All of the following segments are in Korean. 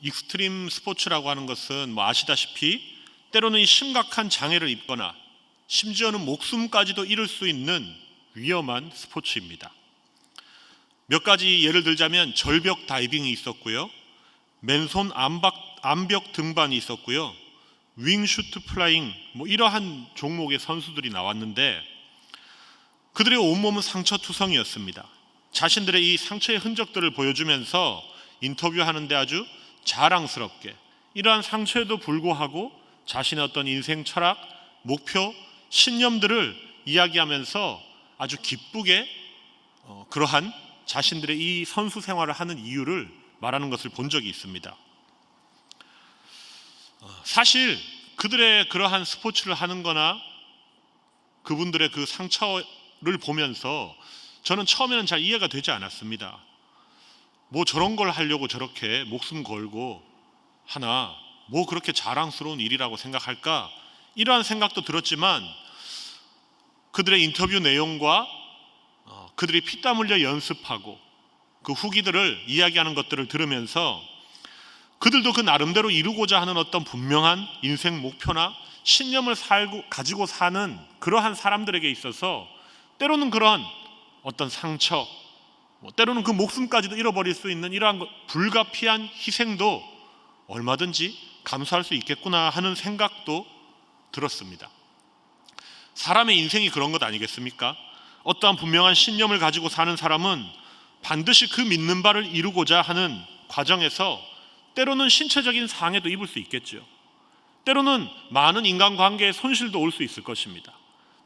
익스트림 스포츠라고 하는 것은 아시다시피 때로는 이 심각한 장애를 입거나 심지어는 목숨까지도 잃을 수 있는 위험한 스포츠입니다. 몇 가지 예를 들자면 절벽 다이빙이 있었고요, 맨손 암벽 등반이 있었고요, 윙슈트 플라잉 이러한 종목의 선수들이 나왔는데 그들의 온몸은 상처투성이었습니다. 자신들의 이 상처의 흔적들을 보여주면서 인터뷰하는데 아주 자랑스럽게 이러한 상처에도 불구하고 자신의 어떤 인생 철학, 목표, 신념들을 이야기하면서 아주 기쁘게 그러한 자신들의 이 선수 생활을 하는 이유를 말하는 것을 본 적이 있습니다. 사실 그들의 그러한 스포츠를 하는 거나 그분들의 그 상처를 보면서 저는 처음에는 잘 이해가 되지 않았습니다. 저런 걸 하려고 저렇게 목숨 걸고 하나, 그렇게 자랑스러운 일이라고 생각할까, 이러한 생각도 들었지만 그들의 인터뷰 내용과 그들이 피땀 흘려 연습하고 그 후기들을 이야기하는 것들을 들으면서 그들도 그 나름대로 이루고자 하는 어떤 분명한 인생 목표나 신념을 가지고 사는 그러한 사람들에게 있어서 때로는 그러한 어떤 상처, 때로는 그 목숨까지도 잃어버릴 수 있는 이러한 불가피한 희생도 얼마든지 감수할 수 있겠구나 하는 생각도 들었습니다. 사람의 인생이 그런 것 아니겠습니까? 어떠한 분명한 신념을 가지고 사는 사람은 반드시 그 믿는 바를 이루고자 하는 과정에서 때로는 신체적인 상해도 입을 수 있겠죠. 때로는 많은 인간관계에 손실도 올 수 있을 것입니다.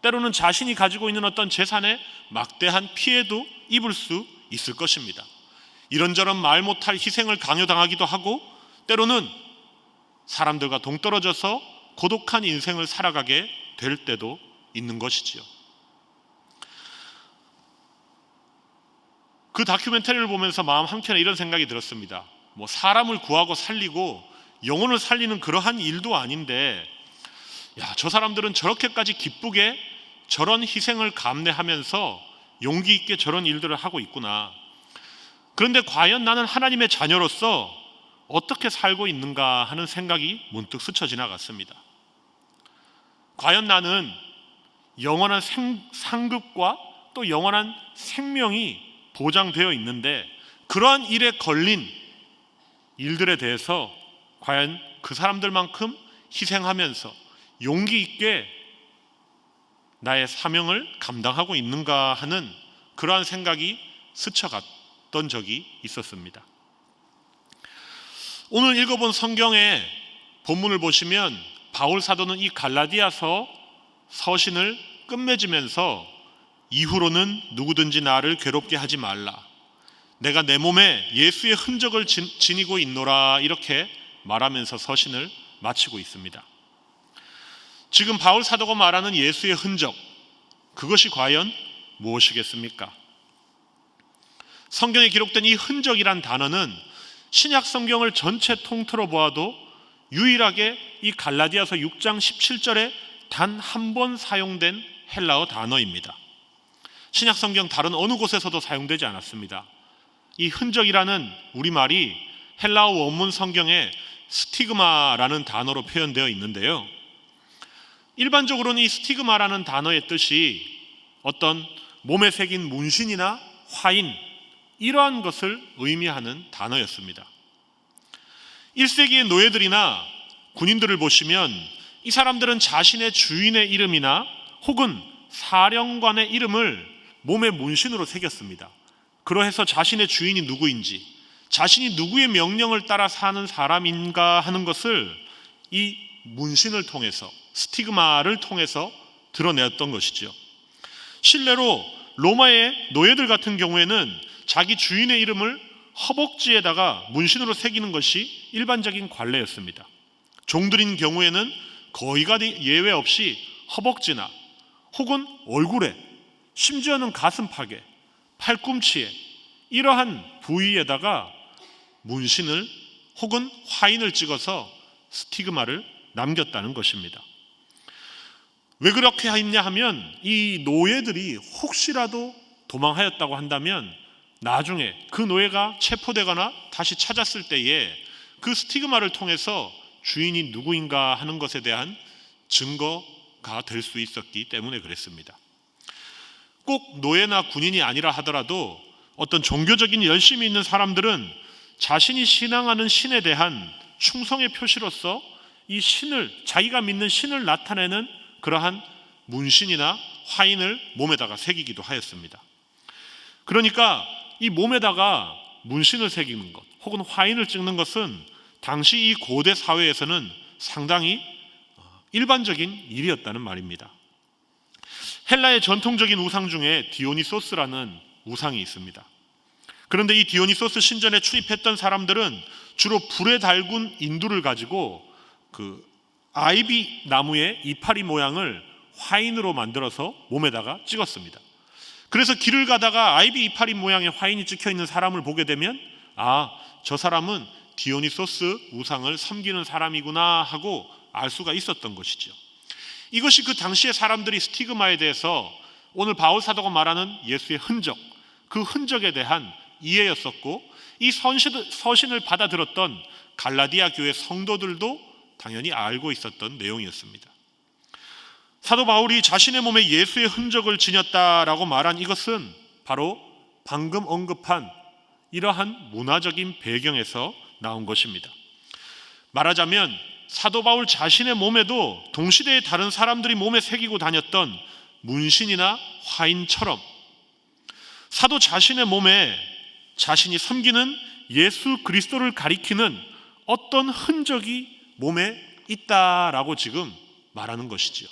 때로는 자신이 가지고 있는 어떤 재산에 막대한 피해도 입을 수 있을 것입니다. 이런저런 말 못할 희생을 강요당하기도 하고 때로는 사람들과 동떨어져서 고독한 인생을 살아가게 될 때도 있는 것이지요. 그 다큐멘터리를 보면서 마음 한켠에 이런 생각이 들었습니다. 사람을 구하고 살리고 영혼을 살리는 그러한 일도 아닌데 저 사람들은 저렇게까지 기쁘게 저런 희생을 감내하면서 용기 있게 저런 일들을 하고 있구나. 그런데 과연 나는 하나님의 자녀로서 어떻게 살고 있는가 하는 생각이 문득 스쳐 지나갔습니다. 과연 나는 영원한 상급과 또 영원한 생명이 보장되어 있는데 그러한 일에 걸린 일들에 대해서 과연 그 사람들만큼 희생하면서 용기 있게 나의 사명을 감당하고 있는가 하는 그러한 생각이 스쳐갔던 적이 있었습니다. 오늘 읽어본 성경의 본문을 보시면 바울 사도는 이 갈라디아서 서신을 끝맺으면서 이후로는 누구든지 나를 괴롭게 하지 말라, 내가 내 몸에 예수의 흔적을 지니고 있노라, 이렇게 말하면서 서신을 마치고 있습니다. 지금 바울 사도가 말하는 예수의 흔적, 그것이 과연 무엇이겠습니까? 성경에 기록된 이 흔적이란 단어는 신약 성경을 전체 통틀어 보아도 유일하게 이 갈라디아서 6장 17절에 단 한 번 사용된 헬라어 단어입니다. 신약 성경 다른 어느 곳에서도 사용되지 않았습니다. 이 흔적이라는 우리말이 헬라어 원문 성경에 스티그마라는 단어로 표현되어 있는데요, 일반적으로는 이 스티그마라는 단어의 뜻이 어떤 몸에 새긴 문신이나 화인, 이러한 것을 의미하는 단어였습니다. 1세기의 노예들이나 군인들을 보시면 이 사람들은 자신의 주인의 이름이나 혹은 사령관의 이름을 몸에 문신으로 새겼습니다. 그러해서 자신의 주인이 누구인지, 자신이 누구의 명령을 따라 사는 사람인가 하는 것을 이 문신을 통해서, 스티그마를 통해서 드러내었던 것이죠. 실례로 로마의 노예들 같은 경우에는 자기 주인의 이름을 허벅지에다가 문신으로 새기는 것이 일반적인 관례였습니다. 종들인 경우에는 거의가 예외 없이 허벅지나 혹은 얼굴에, 심지어는 가슴팍에, 팔꿈치에 이러한 부위에다가 문신을 혹은 화인을 찍어서 스티그마를 남겼다는 것입니다. 왜 그렇게 했냐 하면 이 노예들이 혹시라도 도망하였다고 한다면 나중에 그 노예가 체포되거나 다시 찾았을 때에 그 스티그마를 통해서 주인이 누구인가 하는 것에 대한 증거가 될 수 있었기 때문에 그랬습니다. 꼭 노예나 군인이 아니라 하더라도 어떤 종교적인 열심이 있는 사람들은 자신이 신앙하는 신에 대한 충성의 표시로서 이 신을, 자기가 믿는 신을 나타내는 그러한 문신이나 화인을 몸에다가 새기기도 하였습니다. 그러니까 이 몸에다가 문신을 새기는 것 혹은 화인을 찍는 것은 당시 이 고대 사회에서는 상당히 일반적인 일이었다는 말입니다. 헬라의 전통적인 우상 중에 디오니소스라는 우상이 있습니다. 그런데 이 디오니소스 신전에 출입했던 사람들은 주로 불에 달군 인두를 가지고 그 아이비 나무의 이파리 모양을 화인으로 만들어서 몸에다가 찍었습니다. 그래서 길을 가다가 아이비 이파리 모양의 화인이 찍혀 있는 사람을 보게 되면 저 사람은 디오니소스 우상을 섬기는 사람이구나 하고 알 수가 있었던 것이죠. 이것이 그 당시의 사람들이 스티그마에 대해서 오늘 바울 사도가 말하는 예수의 흔적, 그 흔적에 대한 이해였었고, 이 서신을 받아들었던 갈라디아 교회 성도들도 당연히 알고 있었던 내용이었습니다. 사도 바울이 자신의 몸에 예수의 흔적을 지녔다라고 말한 이것은 바로 방금 언급한 이러한 문화적인 배경에서 나온 것입니다. 말하자면 사도 바울 자신의 몸에도 동시대의 다른 사람들이 몸에 새기고 다녔던 문신이나 화인처럼 사도 자신의 몸에 자신이 섬기는 예수 그리스도를 가리키는 어떤 흔적이 몸에 있다라고 지금 말하는 것이지요.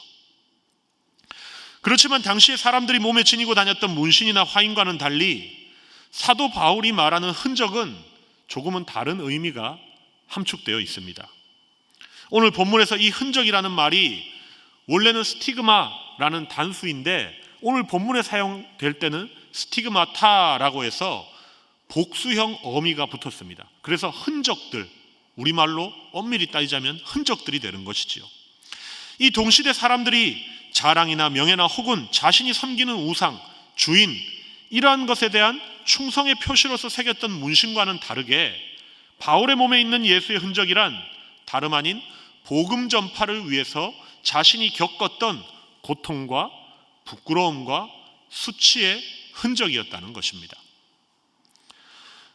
그렇지만 당시에 사람들이 몸에 지니고 다녔던 문신이나 화인과는 달리 사도 바울이 말하는 흔적은 조금은 다른 의미가 함축되어 있습니다. 오늘 본문에서 이 흔적이라는 말이 원래는 스티그마라는 단수인데 오늘 본문에 사용될 때는 스티그마타라고 해서 복수형 어미가 붙었습니다. 그래서 흔적들, 우리말로 엄밀히 따지자면 흔적들이 되는 것이지요. 이 동시대 사람들이 자랑이나 명예나 혹은 자신이 섬기는 우상, 주인 이러한 것에 대한 충성의 표시로서 새겼던 문신과는 다르게 바울의 몸에 있는 예수의 흔적이란 다름 아닌 복음 전파를 위해서 자신이 겪었던 고통과 부끄러움과 수치의 흔적이었다는 것입니다.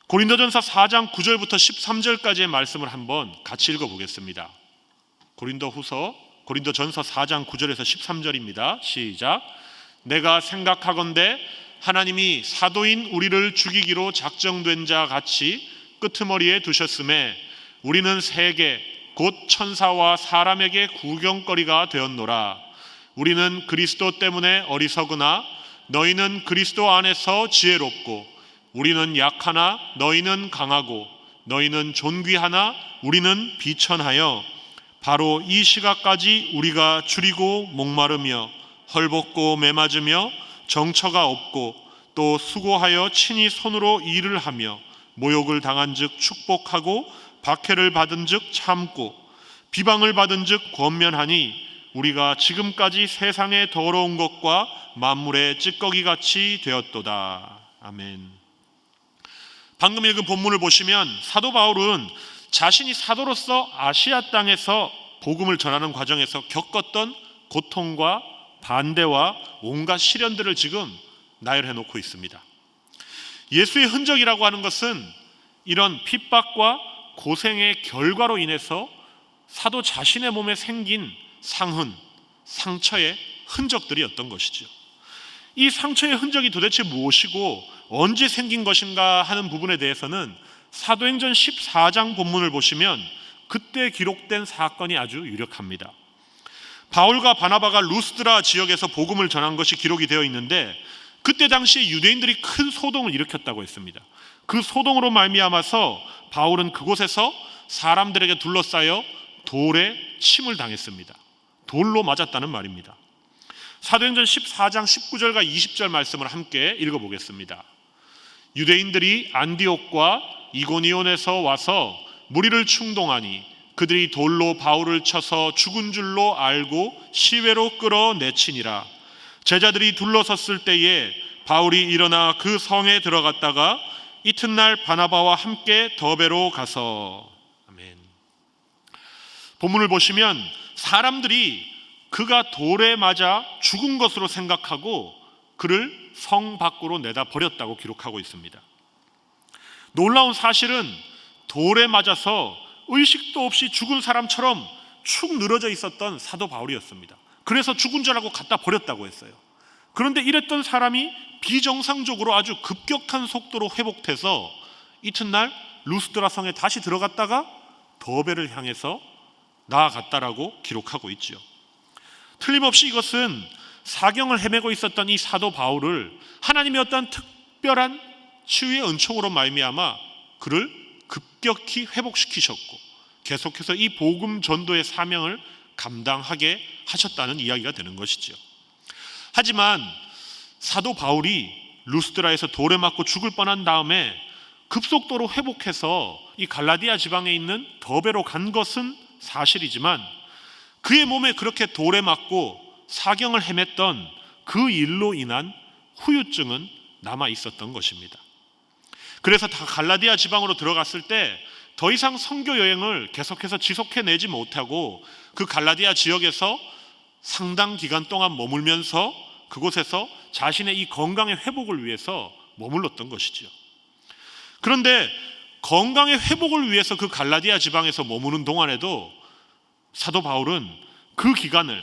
고린도전서 4장 9절부터 13절까지의 말씀을 한번 같이 읽어보겠습니다. 고린도전서 4장 9절에서 13절입니다. 시작. 내가 생각하건대 하나님이 사도인 우리를 죽이기로 작정된 자 같이 끄트머리에 두셨음에 우리는 세계 곧 천사와 사람에게 구경거리가 되었노라. 우리는 그리스도 때문에 어리석으나 너희는 그리스도 안에서 지혜롭고 우리는 약하나 너희는 강하고 너희는 존귀하나 우리는 비천하여 바로 이 시각까지 우리가 줄이고 목마르며 헐벗고 매맞으며 정처가 없고 또 수고하여 친히 손으로 일을 하며 모욕을 당한즉 축복하고 박해를 받은즉 참고 비방을 받은즉 권면하니 우리가 지금까지 세상의 더러운 것과 만물의 찌꺼기같이 되었도다. 아멘. 방금 읽은 본문을 보시면 사도 바울은 자신이 사도로서 아시아 땅에서 복음을 전하는 과정에서 겪었던 고통과 반대와 온갖 시련들을 지금 나열해 놓고 있습니다. 예수의 흔적이라고 하는 것은 이런 핍박과 고생의 결과로 인해서 사도 자신의 몸에 생긴 상흔, 상처의 흔적들이었던 것이죠. 이 상처의 흔적이 도대체 무엇이고 언제 생긴 것인가 하는 부분에 대해서는 사도행전 14장 본문을 보시면 그때 기록된 사건이 아주 유력합니다. 바울과 바나바가 루스드라 지역에서 복음을 전한 것이 기록이 되어 있는데 그때 당시 유대인들이 큰 소동을 일으켰다고 했습니다. 그 소동으로 말미암아서 바울은 그곳에서 사람들에게 둘러싸여 돌에 침을 당했습니다. 돌로 맞았다는 말입니다. 사도행전 14장 19절과 20절 말씀을 함께 읽어보겠습니다. 유대인들이 안디옥과 이고니온에서 와서 무리를 충동하니 그들이 돌로 바울을 쳐서 죽은 줄로 알고 시외로 끌어내치니라. 제자들이 둘러섰을 때에 바울이 일어나 그 성에 들어갔다가 이튿날 바나바와 함께 더베로 가서 아멘. 본문을 보시면 사람들이 그가 돌에 맞아 죽은 것으로 생각하고 그를 성 밖으로 내다 버렸다고 기록하고 있습니다. 놀라운 사실은 돌에 맞아서 의식도 없이 죽은 사람처럼 축 늘어져 있었던 사도 바울이었습니다. 그래서 죽은 줄 알고 갖다 버렸다고 했어요. 그런데 이랬던 사람이 비정상적으로 아주 급격한 속도로 회복돼서 이튿날 루스드라 성에 다시 들어갔다가 더베를 향해서 나아갔다라고 기록하고 있죠. 틀림없이 이것은 사경을 헤매고 있었던 이 사도 바울을 하나님의 어떤 특별한 치유의 은총으로 말미암아 그를 급격히 회복시키셨고 계속해서 이 복음 전도의 사명을 감당하게 하셨다는 이야기가 되는 것이죠. 하지만 사도 바울이 루스드라에서 돌에 맞고 죽을 뻔한 다음에 급속도로 회복해서 이 갈라디아 지방에 있는 더베로 간 것은 사실이지만 그의 몸에 그렇게 돌에 맞고 사경을 헤맸던 그 일로 인한 후유증은 남아 있었던 것입니다. 그래서 다 갈라디아 지방으로 들어갔을 때 더 이상 선교 여행을 계속해서 지속해내지 못하고 그 갈라디아 지역에서 상당 기간 동안 머물면서 그곳에서 자신의 이 건강의 회복을 위해서 머물렀던 것이죠. 그런데 건강의 회복을 위해서 그 갈라디아 지방에서 머무는 동안에도 사도 바울은 그 기간을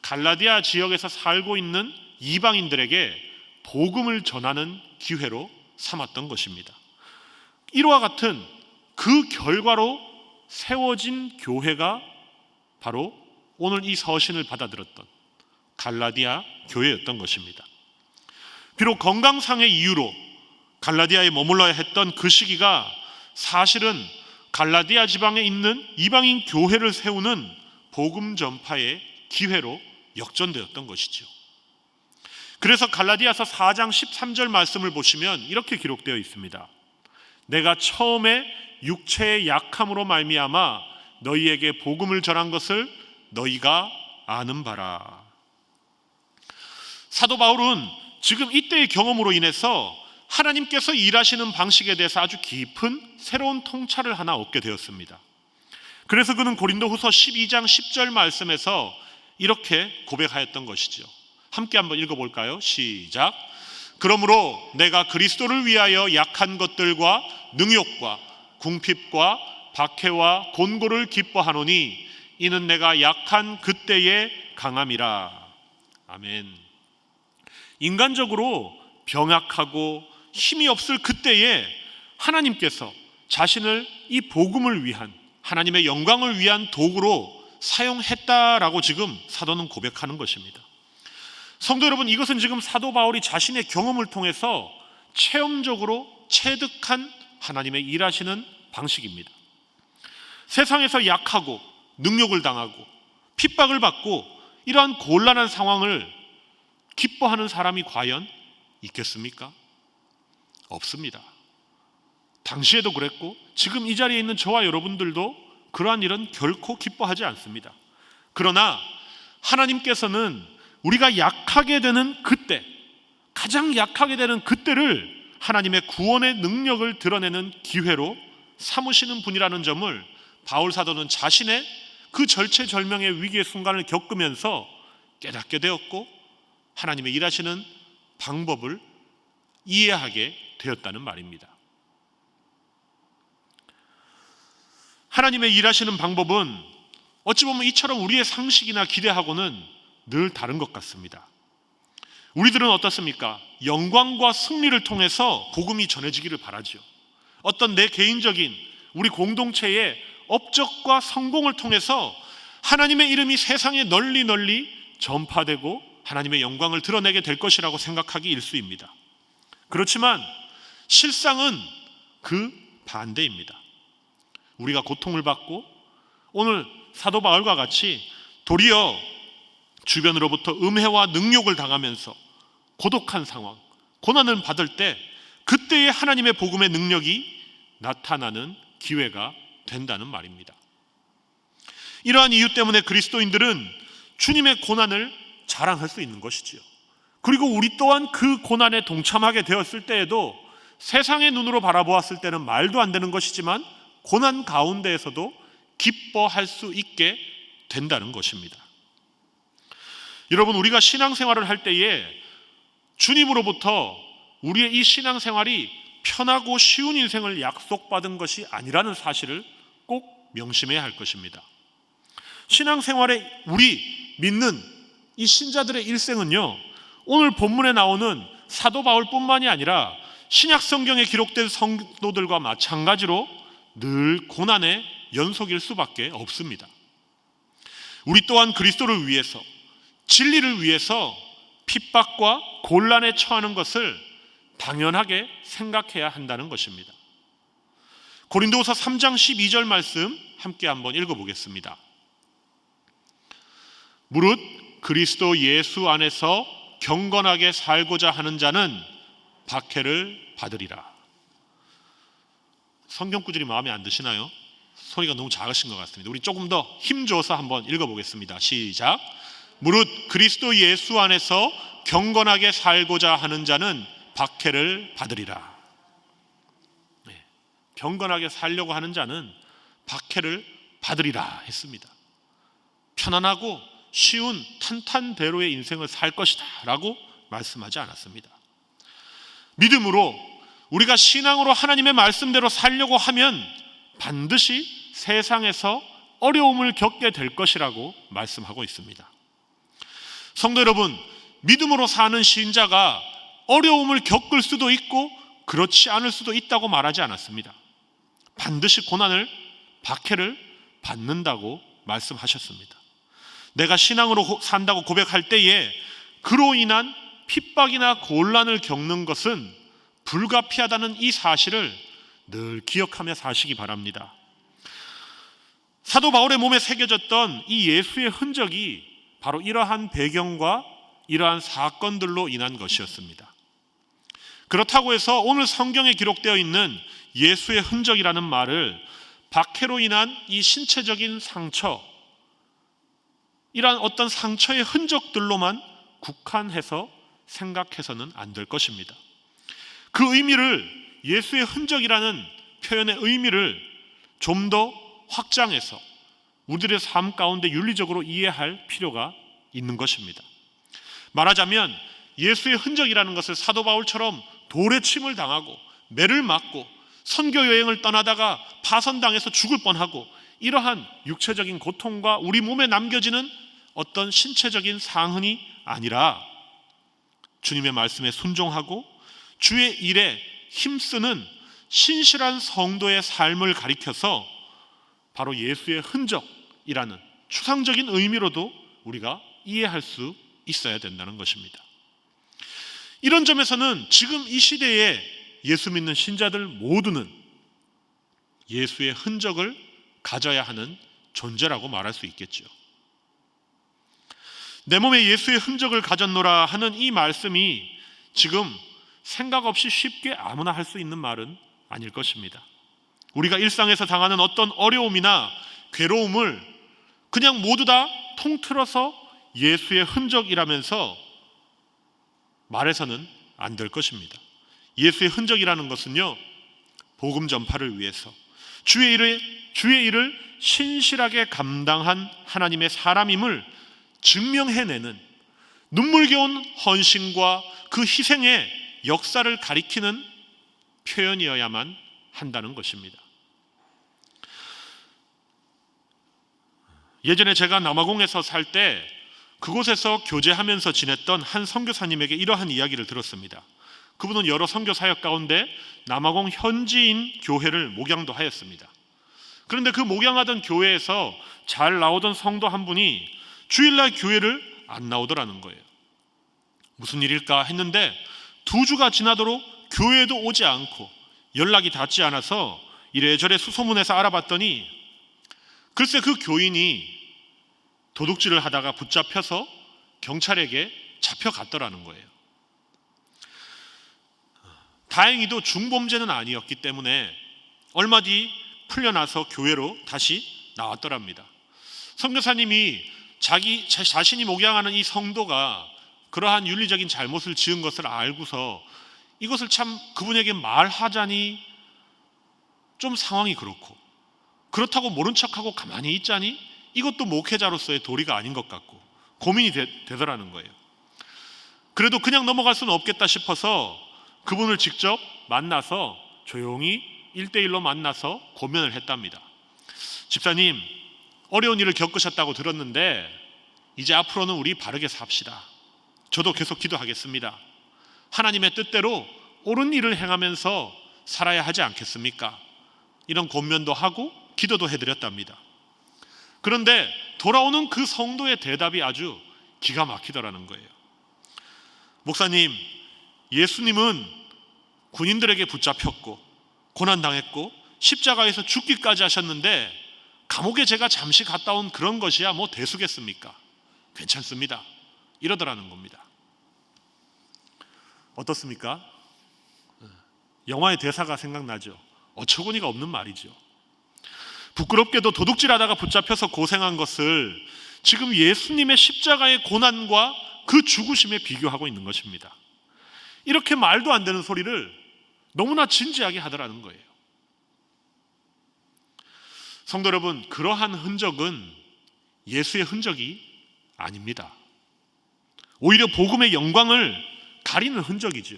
갈라디아 지역에서 살고 있는 이방인들에게 복음을 전하는 기회로 삼았던 것입니다. 이와 같은 그 결과로 세워진 교회가 바로 오늘 이 서신을 받아들였던 갈라디아 교회였던 것입니다. 비록 건강상의 이유로 갈라디아에 머물러야 했던 그 시기가 사실은 갈라디아 지방에 있는 이방인 교회를 세우는 복음 전파의 기회로 역전되었던 것이죠. 그래서 갈라디아서 4장 13절 말씀을 보시면 이렇게 기록되어 있습니다. 내가 처음에 육체의 약함으로 말미암아 너희에게 복음을 전한 것을 너희가 아는 바라. 사도 바울은 지금 이때의 경험으로 인해서 하나님께서 일하시는 방식에 대해서 아주 깊은 새로운 통찰을 하나 얻게 되었습니다. 그래서 그는 고린도후서 12장 10절 말씀에서 이렇게 고백하였던 것이죠. 함께 한번 읽어볼까요? 시작. 그러므로 내가 그리스도를 위하여 약한 것들과 능욕과 궁핍과 박해와 곤고를 기뻐하노니 이는 내가 약한 그때의 강함이라. 아멘. 인간적으로 병약하고 힘이 없을 그때에 하나님께서 자신을 이 복음을 위한 하나님의 영광을 위한 도구로 사용했다라고 지금 사도는 고백하는 것입니다. 성도 여러분, 이것은 지금 사도 바울이 자신의 경험을 통해서 체험적으로 체득한 하나님의 일하시는 방식입니다. 세상에서 약하고 능욕을 당하고 핍박을 받고 이러한 곤란한 상황을 기뻐하는 사람이 과연 있겠습니까? 없습니다. 당시에도 그랬고 지금 이 자리에 있는 저와 여러분들도 그러한 일은 결코 기뻐하지 않습니다. 그러나 하나님께서는 우리가 약하게 되는 그때, 가장 약하게 되는 그때를 하나님의 구원의 능력을 드러내는 기회로 삼으시는 분이라는 점을 바울 사도는 자신의 그 절체절명의 위기의 순간을 겪으면서 깨닫게 되었고 하나님의 일하시는 방법을 이해하게 되었다는 말입니다. 하나님의 일하시는 방법은 어찌 보면 이처럼 우리의 상식이나 기대하고는 늘 다른 것 같습니다. 우리들은 어떻습니까? 영광과 승리를 통해서 복음이 전해지기를 바라죠. 어떤 내 개인적인 우리 공동체의 업적과 성공을 통해서 하나님의 이름이 세상에 널리 널리 전파되고 하나님의 영광을 드러내게 될 것이라고 생각하기 일쑤입니다. 그렇지만 실상은 그 반대입니다. 우리가 고통을 받고 오늘 사도 바울과 같이 도리어 주변으로부터 음해와 능욕을 당하면서 고독한 상황, 고난을 받을 때 그때의 하나님의 복음의 능력이 나타나는 기회가 된다는 말입니다. 이러한 이유 때문에 그리스도인들은 주님의 고난을 자랑할 수 있는 것이지요. 그리고 우리 또한 그 고난에 동참하게 되었을 때에도 세상의 눈으로 바라보았을 때는 말도 안 되는 것이지만 고난 가운데에서도 기뻐할 수 있게 된다는 것입니다. 여러분, 우리가 신앙생활을 할 때에 주님으로부터 우리의 이 신앙생활이 편하고 쉬운 인생을 약속받은 것이 아니라는 사실을 꼭 명심해야 할 것입니다. 신앙생활에 우리 믿는 이 신자들의 일생은요, 오늘 본문에 나오는 사도 바울뿐만이 아니라 신약 성경에 기록된 성도들과 마찬가지로 늘 고난의 연속일 수밖에 없습니다. 우리 또한 그리스도를 위해서, 진리를 위해서 핍박과 곤란에 처하는 것을 당연하게 생각해야 한다는 것입니다. 고린도후서 3장 12절 말씀 함께 한번 읽어보겠습니다. 무릇 그리스도 예수 안에서 경건하게 살고자 하는 자는 박해를 받으리라. 성경 구절이 마음에 안 드시나요? 소리가 너무 작으신 것 같습니다. 우리 조금 더 힘줘서 한번 읽어보겠습니다. 시작. 무릇 그리스도 예수 안에서 경건하게 살고자 하는 자는 박해를 받으리라. 네, 경건하게 살려고 하는 자는 박해를 받으리라 했습니다. 편안하고 쉬운 탄탄대로의 인생을 살 것이다 라고 말씀하지 않았습니다. 믿음으로 우리가 신앙으로 하나님의 말씀대로 살려고 하면 반드시 세상에서 어려움을 겪게 될 것이라고 말씀하고 있습니다. 성도 여러분, 믿음으로 사는 신자가 어려움을 겪을 수도 있고 그렇지 않을 수도 있다고 말하지 않았습니다. 반드시 고난을, 박해를 받는다고 말씀하셨습니다. 내가 신앙으로 산다고 고백할 때에 그로 인한 핍박이나 곤란을 겪는 것은 불가피하다는 이 사실을 늘 기억하며 사시기 바랍니다. 사도 바울의 몸에 새겨졌던 이 예수의 흔적이 바로 이러한 배경과 이러한 사건들로 인한 것이었습니다. 그렇다고 해서 오늘 성경에 기록되어 있는 예수의 흔적이라는 말을 박해로 인한 이 신체적인 상처, 이러한 어떤 상처의 흔적들로만 국한해서 생각해서는 안 될 것입니다. 그 의미를, 예수의 흔적이라는 표현의 의미를 좀 더 확장해서 우리들의 삶 가운데 윤리적으로 이해할 필요가 있는 것입니다. 말하자면 예수의 흔적이라는 것을 사도 바울처럼 돌에 침을 당하고 매를 맞고 선교 여행을 떠나다가 파선당해서 죽을 뻔하고 이러한 육체적인 고통과 우리 몸에 남겨지는 어떤 신체적인 상흔이 아니라 주님의 말씀에 순종하고 주의 일에 힘쓰는 신실한 성도의 삶을 가리켜서 바로 예수의 흔적이라는 추상적인 의미로도 우리가 이해할 수 있어야 된다는 것입니다. 이런 점에서는 지금 이 시대에 예수 믿는 신자들 모두는 예수의 흔적을 가져야 하는 존재라고 말할 수 있겠죠. 내 몸에 예수의 흔적을 가졌노라 하는 이 말씀이 지금 생각 없이 쉽게 아무나 할 수 있는 말은 아닐 것입니다. 우리가 일상에서 당하는 어떤 어려움이나 괴로움을 그냥 모두 다 통틀어서 예수의 흔적이라면서 말해서는 안 될 것입니다. 예수의 흔적이라는 것은요, 복음 전파를 위해서 주의 일을 신실하게 감당한 하나님의 사람임을 증명해내는 눈물겨운 헌신과 그 희생의 역사를 가리키는 표현이어야만 한다는 것입니다. 예전에 제가 남아공에서 살 때 그곳에서 교제하면서 지냈던 한 선교사님에게 이러한 이야기를 들었습니다. 그분은 여러 선교 사역 가운데 남아공 현지인 교회를 목양도 하였습니다. 그런데 그 목양하던 교회에서 잘 나오던 성도 한 분이 주일날 교회를 안 나오더라는 거예요. 무슨 일일까 했는데 2주가 지나도록 교회에도 오지 않고 연락이 닿지 않아서 이래저래 수소문해서 알아봤더니 글쎄 그 교인이 도둑질을 하다가 붙잡혀서 경찰에게 잡혀갔더라는 거예요. 다행히도 중범죄는 아니었기 때문에 얼마 뒤 풀려나서 교회로 다시 나왔더랍니다. 선교사님이 자신이 목양하는 이 성도가 그러한 윤리적인 잘못을 지은 것을 알고서 이것을 참 그분에게 말하자니 좀 상황이 그렇고 그렇다고 모른 척하고 가만히 있자니 이것도 목회자로서의 도리가 아닌 것 같고 고민이 되더라는 거예요. 그래도 그냥 넘어갈 수는 없겠다 싶어서 그분을 직접 만나서 조용히 1대1로 만나서 고민을 했답니다. 집사님, 어려운 일을 겪으셨다고 들었는데 이제 앞으로는 우리 바르게 삽시다. 저도 계속 기도하겠습니다. 하나님의 뜻대로 옳은 일을 행하면서 살아야 하지 않겠습니까? 이런 권면도 하고 기도도 해드렸답니다. 그런데 돌아오는 그 성도의 대답이 아주 기가 막히더라는 거예요. 목사님, 예수님은 군인들에게 붙잡혔고 고난당했고 십자가에서 죽기까지 하셨는데 감옥에 제가 잠시 갔다 온 그런 것이야 뭐 대수겠습니까? 괜찮습니다. 이러더라는 겁니다. 어떻습니까? 영화의 대사가 생각나죠. 어처구니가 없는 말이죠. 부끄럽게도 도둑질하다가 붙잡혀서 고생한 것을 지금 예수님의 십자가의 고난과 그 죽으심에 비교하고 있는 것입니다. 이렇게 말도 안 되는 소리를 너무나 진지하게 하더라는 거예요. 성도 여러분, 그러한 흔적은 예수의 흔적이 아닙니다. 오히려 복음의 영광을 가리는 흔적이죠.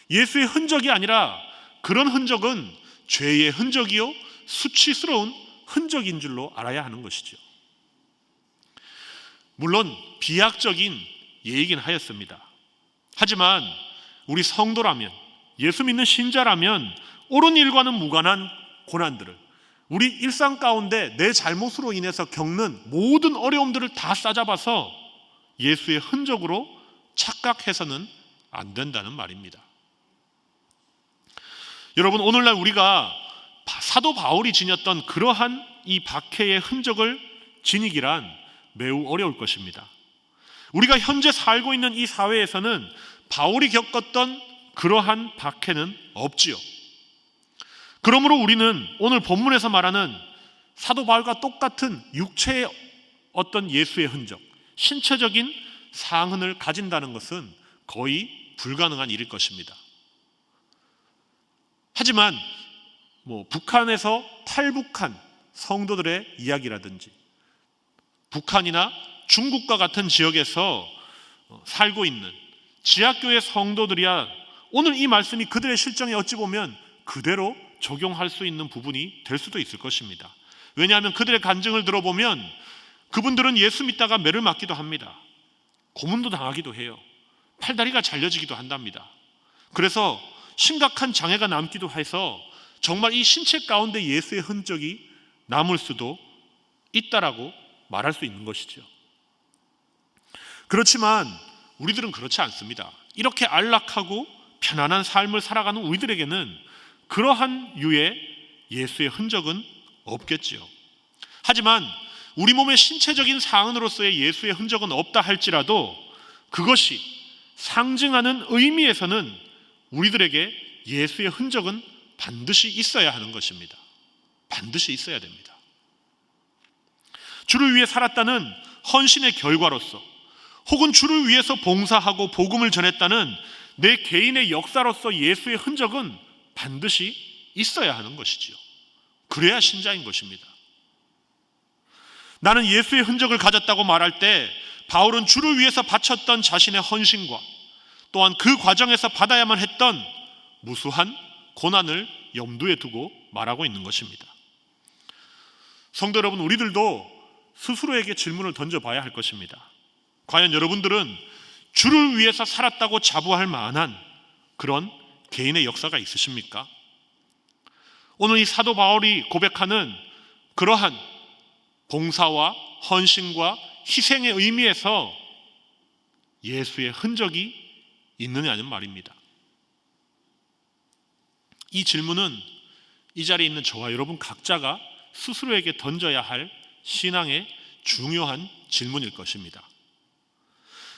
예수의 흔적이 아니라 그런 흔적은 죄의 흔적이요 수치스러운 흔적인 줄로 알아야 하는 것이죠. 물론 비약적인 예이긴 하였습니다. 하지만 우리 성도라면, 예수 믿는 신자라면 옳은 일과는 무관한 고난들을, 우리 일상 가운데 내 잘못으로 인해서 겪는 모든 어려움들을 다 싸잡아서 예수의 흔적으로 착각해서는 안 된다는 말입니다. 여러분, 오늘날 우리가 사도 바울이 지녔던 그러한 이 박해의 흔적을 지니기란 매우 어려울 것입니다. 우리가 현재 살고 있는 이 사회에서는 바울이 겪었던 그러한 박해는 없지요. 그러므로 우리는 오늘 본문에서 말하는 사도 바울과 똑같은 육체의 어떤 예수의 흔적, 신체적인 상흔을 가진다는 것은 거의 불가능한 일일 것입니다. 하지만 북한에서 탈북한 성도들의 이야기라든지 북한이나 중국과 같은 지역에서 살고 있는 지하교회 성도들이야 오늘 이 말씀이 그들의 실정에 어찌 보면 그대로 적용할 수 있는 부분이 될 수도 있을 것입니다. 왜냐하면 그들의 간증을 들어보면 그분들은 예수 믿다가 매를 맞기도 합니다. 고문도 당하기도 해요. 팔다리가 잘려지기도 한답니다. 그래서 심각한 장애가 남기도 해서 정말 이 신체 가운데 예수의 흔적이 남을 수도 있다라고 말할 수 있는 것이죠. 그렇지만 우리들은 그렇지 않습니다. 이렇게 안락하고 편안한 삶을 살아가는 우리들에게는 그러한 유의 예수의 흔적은 없겠지요. 하지만 우리 몸의 신체적인 상흔으로서의 예수의 흔적은 없다 할지라도 그것이 상징하는 의미에서는 우리들에게 예수의 흔적은 반드시 있어야 하는 것입니다. 반드시 있어야 됩니다. 주를 위해 살았다는 헌신의 결과로서 혹은 주를 위해서 봉사하고 복음을 전했다는 내 개인의 역사로서 예수의 흔적은 반드시 있어야 하는 것이지요. 그래야 신자인 것입니다. 나는 예수의 흔적을 가졌다고 말할 때 바울은 주를 위해서 바쳤던 자신의 헌신과 또한 그 과정에서 받아야만 했던 무수한 고난을 염두에 두고 말하고 있는 것입니다. 성도 여러분, 우리들도 스스로에게 질문을 던져봐야 할 것입니다. 과연 여러분들은 주를 위해서 살았다고 자부할 만한 그런 개인의 역사가 있으십니까? 오늘 이 사도 바울이 고백하는 그러한 봉사와 헌신과 희생의 의미에서 예수의 흔적이 있느냐는 말입니다. 이 질문은 이 자리에 있는 저와 여러분 각자가 스스로에게 던져야 할 신앙의 중요한 질문일 것입니다.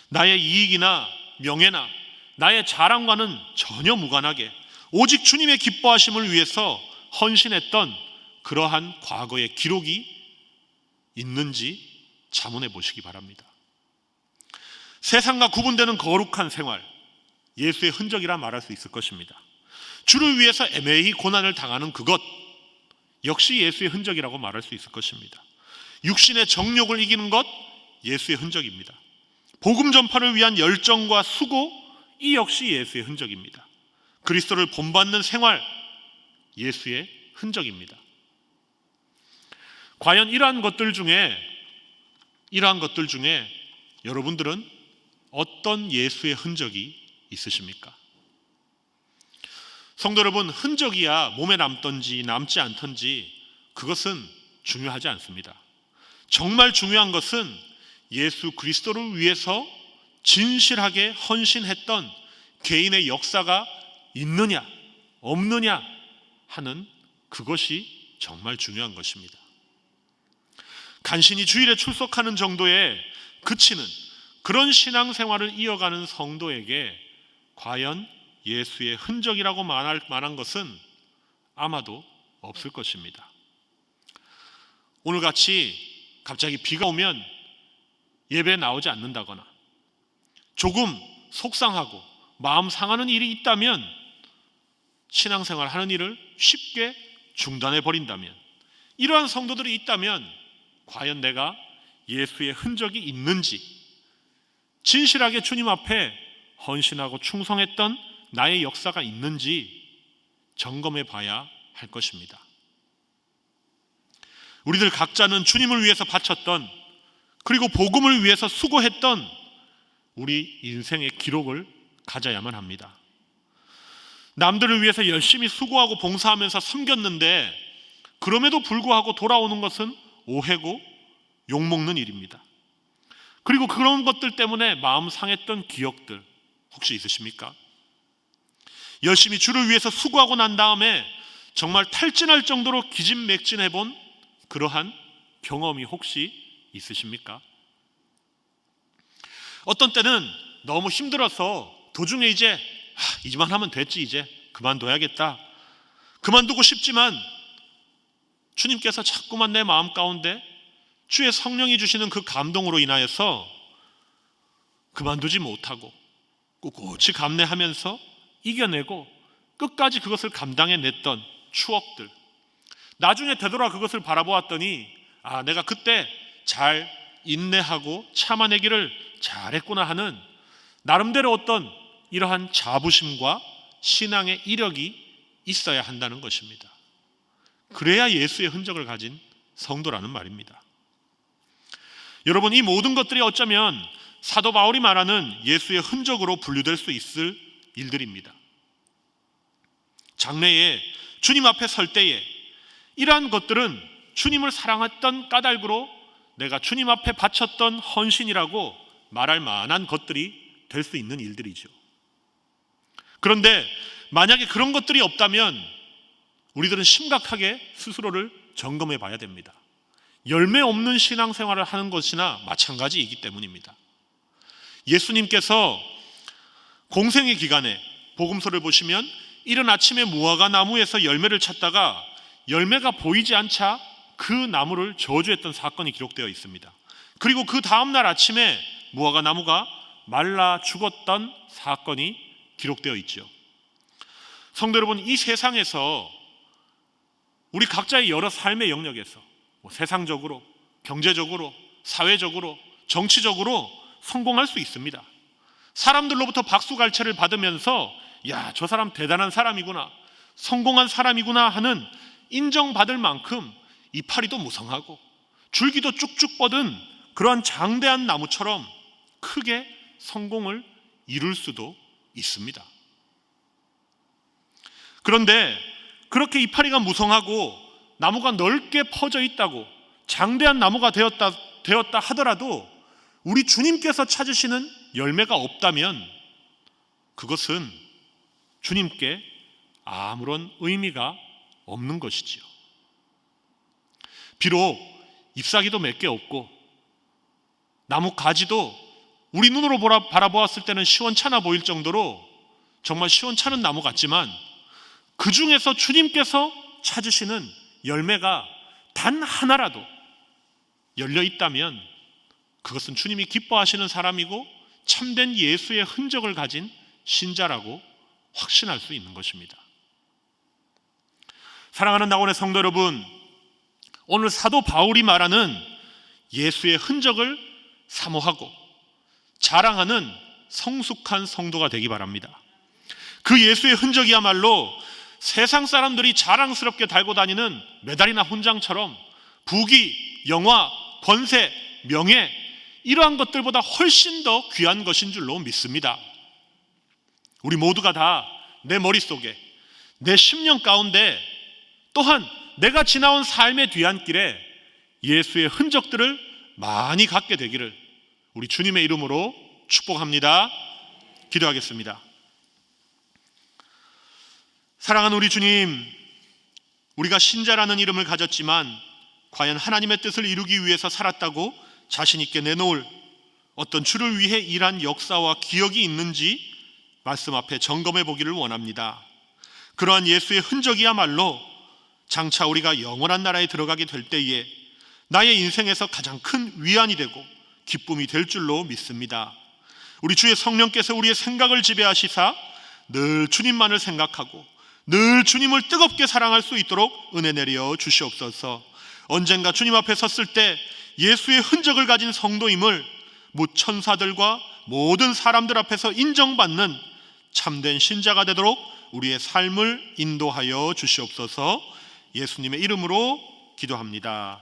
나의 이익이나 명예나 나의 자랑과는 전혀 무관하게 오직 주님의 기뻐하심을 위해서 헌신했던 그러한 과거의 기록이 있는지 자문해 보시기 바랍니다. 세상과 구분되는 거룩한 생활, 예수의 흔적이라 말할 수 있을 것입니다. 주를 위해서 애매히 고난을 당하는 그것, 역시 예수의 흔적이라고 말할 수 있을 것입니다. 육신의 정욕을 이기는 것, 예수의 흔적입니다. 복음 전파를 위한 열정과 수고, 이 역시 예수의 흔적입니다. 그리스도를 본받는 생활, 예수의 흔적입니다. 과연 이러한 것들 중에 여러분들은 어떤 예수의 흔적이 있으십니까? 성도 여러분, 흔적이야 몸에 남던지 남지 않던지 그것은 중요하지 않습니다. 정말 중요한 것은 예수 그리스도를 위해서 진실하게 헌신했던 개인의 역사가 있느냐 없느냐 하는 그것이 정말 중요한 것입니다. 간신히 주일에 출석하는 정도에 그치는 그런 신앙생활을 이어가는 성도에게 과연 예수의 흔적이라고 말할 만한 것은 아마도 없을 것입니다. 오늘같이 갑자기 비가 오면 예배에 나오지 않는다거나 조금 속상하고 마음 상하는 일이 있다면 신앙생활 하는 일을 쉽게 중단해 버린다면, 이러한 성도들이 있다면 과연 내가 예수의 흔적이 있는지, 진실하게 주님 앞에 헌신하고 충성했던 나의 역사가 있는지 점검해 봐야 할 것입니다. 우리들 각자는 주님을 위해서 바쳤던, 그리고 복음을 위해서 수고했던 우리 인생의 기록을 가져야만 합니다. 남들을 위해서 열심히 수고하고 봉사하면서 섬겼는데 그럼에도 불구하고 돌아오는 것은 오해고 욕먹는 일입니다. 그리고 그런 것들 때문에 마음 상했던 기억들 혹시 있으십니까? 열심히 주를 위해서 수고하고 난 다음에 정말 탈진할 정도로 기진맥진해 본 그러한 경험이 혹시 있으십니까? 어떤 때는 너무 힘들어서 도중에 이제만 하면 됐지, 이제 그만둬야겠다, 그만두고 싶지만 주님께서 자꾸만 내 마음 가운데 주의 성령이 주시는 그 감동으로 인하여서 그만두지 못하고 꿋꿋이 감내하면서 이겨내고 끝까지 그것을 감당해냈던 추억들, 나중에 되돌아 그것을 바라보았더니 내가 그때 잘 인내하고 참아내기를 잘했구나 하는 나름대로 어떤 이러한 자부심과 신앙의 이력이 있어야 한다는 것입니다. 그래야 예수의 흔적을 가진 성도라는 말입니다. 여러분, 이 모든 것들이 어쩌면 사도 바울이 말하는 예수의 흔적으로 분류될 수 있을 일들입니다. 장래에 주님 앞에 설 때에 이러한 것들은 주님을 사랑했던 까닭으로 내가 주님 앞에 바쳤던 헌신이라고 말할 만한 것들이 될 수 있는 일들이죠. 그런데 만약에 그런 것들이 없다면 우리들은 심각하게 스스로를 점검해 봐야 됩니다. 열매 없는 신앙생활을 하는 것이나 마찬가지이기 때문입니다. 예수님께서 공생의 기간에 복음서를 보시면 이른 아침에 무화과 나무에서 열매를 찾다가 열매가 보이지 않자 그 나무를 저주했던 사건이 기록되어 있습니다. 그리고 그 다음날 아침에 무화과 나무가 말라 죽었던 사건이 기록되어 있죠. 성도 여러분, 이 세상에서 우리 각자의 여러 삶의 영역에서 세상적으로, 경제적으로, 사회적으로, 정치적으로 성공할 수 있습니다. 사람들로부터 박수갈채를 받으면서 저 사람 대단한 사람이구나, 성공한 사람이구나 하는 인정받을 만큼 이파리도 무성하고 줄기도 쭉쭉 뻗은 그러한 장대한 나무처럼 크게 성공을 이룰 수도 있습니다. 그런데 그렇게 이파리가 무성하고 나무가 넓게 퍼져 있다고 장대한 나무가 되었다 하더라도 우리 주님께서 찾으시는 열매가 없다면 그것은 주님께 아무런 의미가 없는 것이지요. 비록 잎사귀도 몇 개 없고 나무 가지도 우리 눈으로 바라보았을 때는 시원찮아 보일 정도로 정말 시원찮은 나무 같지만 그 중에서 주님께서 찾으시는 열매가 단 하나라도 열려 있다면 그것은 주님이 기뻐하시는 사람이고 참된 예수의 흔적을 가진 신자라고 확신할 수 있는 것입니다. 사랑하는 낙원의 성도 여러분, 오늘 사도 바울이 말하는 예수의 흔적을 사모하고 자랑하는 성숙한 성도가 되기 바랍니다. 그 예수의 흔적이야말로 세상 사람들이 자랑스럽게 달고 다니는 메달이나 훈장처럼 부귀, 영화, 권세, 명예 이러한 것들보다 훨씬 더 귀한 것인 줄로 믿습니다. 우리 모두가 다 내 머릿속에, 내 심령 가운데, 또한 내가 지나온 삶의 뒤안길에 예수의 흔적들을 많이 갖게 되기를 우리 주님의 이름으로 축복합니다. 기도하겠습니다. 사랑하는 우리 주님, 우리가 신자라는 이름을 가졌지만 과연 하나님의 뜻을 이루기 위해서 살았다고 자신 있게 내놓을 어떤 주를 위해 일한 역사와 기억이 있는지 말씀 앞에 점검해 보기를 원합니다. 그러한 예수의 흔적이야말로 장차 우리가 영원한 나라에 들어가게 될 때에 나의 인생에서 가장 큰 위안이 되고 기쁨이 될 줄로 믿습니다. 우리 주의 성령께서 우리의 생각을 지배하시사 늘 주님만을 생각하고 늘 주님을 뜨겁게 사랑할 수 있도록 은혜 내려 주시옵소서. 언젠가 주님 앞에 섰을 때 예수의 흔적을 가진 성도임을 뭇 천사들과 모든 사람들 앞에서 인정받는 참된 신자가 되도록 우리의 삶을 인도하여 주시옵소서. 예수님의 이름으로 기도합니다.